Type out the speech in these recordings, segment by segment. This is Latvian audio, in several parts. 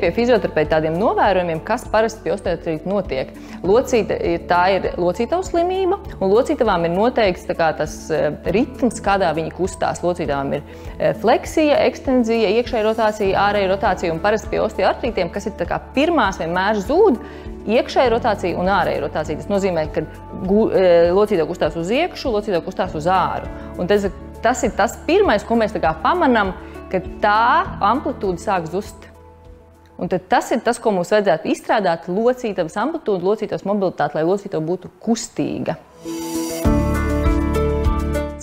pie fizioterapeita tādiem novērojumiem, kas parasti pie osteoartrīta notiek. Tā ir locītavu slimība, un locītavām ir noteikts tas ritms, kādā viņi kustās. Locītavām ir fleksija, ekstenzija, iekšēja rotācija, ārēja rotācija, un parasti pie osteoartrītiem, kas ir pirmās vienmēr zūd, iekšēja rotācija un ārēja rotācija. Tas nozīmē, ka locītava kustās uz iekšu, locītava kustās uz āru. Un tas ir tas pirmais, ko mēs pamanām, ka tā amplitūda sāk zust. Un tad tas ir tas, ko mums vajadzētu izstrādāt, locītavas amplitūdu, locītavas mobilitāti, lai locītava būtu kustīga.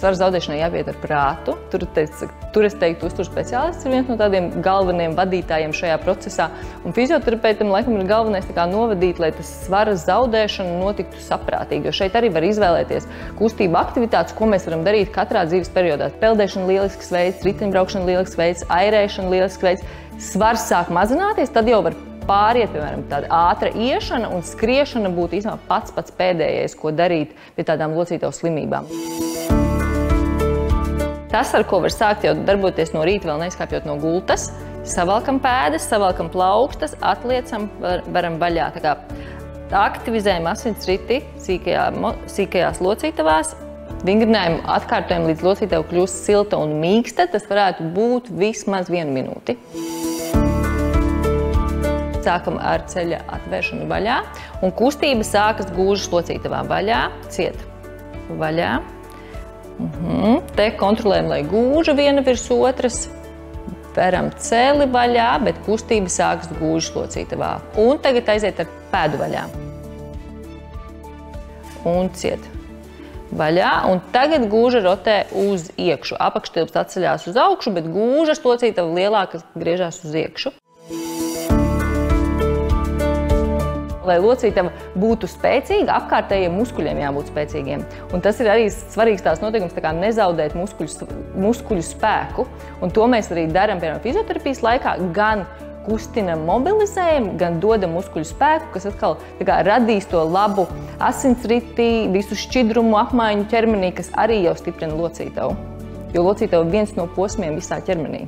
Svara zaudēšanai jāpiet ar prātu. Tur es teiktu, uzturu speciālists ir viens no tādiem galvenajiem vadītājiem šajā procesā. Un fizioterapeitam laikam ir galvenais novadīt, lai tas svara zaudēšana notiktu saprātīgi. Jo šeit arī var izvēlēties kustību aktivitātes, ko mēs varam darīt katrā dzīves periodā. Peldēšana lielisks veids, riteņbraukšana lielisks veids, airēšana lielisks veids. Svars sāk mazināties, tad jau var pāriet, piemēram, tāda ātra iešana un skriešana būtu īstenībā pats pēdējais, ko darīt pie tādām locītavu slimībām. Tas, ar ko var sākt jau darboties no rīta, vēl neizkāpjot no gultas, savalkam pēdas, savalkam plaukstas, atliecam, varam vaļā. Aktivizējam asinsriti sīkajās locītavās, vingrinājumu atkārtojam līdz locītava kļūst silta un mīksta, tas varētu būt vismaz 1 minūti. Sākam ar ceļa atvēršanu vaļā, un kustība sākas gūžas locītavā vaļā, ciet, vaļā. Te kontrolējam, lai gūža viena virs otras, veram celi vaļā, bet kustība sākas gūžas locītavā. Un tagad aiziet ar pēdu vaļā. Un ciet. Vaļā, un tagad gūža rotē uz iekšu. Apakštilps atceļās uz augšu, bet gūžas locītava lielākas griežās uz iekšu. Lai locītava būtu spēcīga, apkārtējiem muskuļiem jābūt spēcīgiem. Un tas ir arī svarīgs tās noteikums, nezaudēt muskuļu spēku. Un to mēs arī darām, piemēram, fizioterapijas laikā, gan kustinam, mobilizējam, gan dodam muskuļu spēku, kas atkal radīs to labu asinsriti, visu šķidrumu apmaiņu ķermenī, kas arī jau stiprina locītavu. Jo locītava ir viens no posmiem visā ķermenī.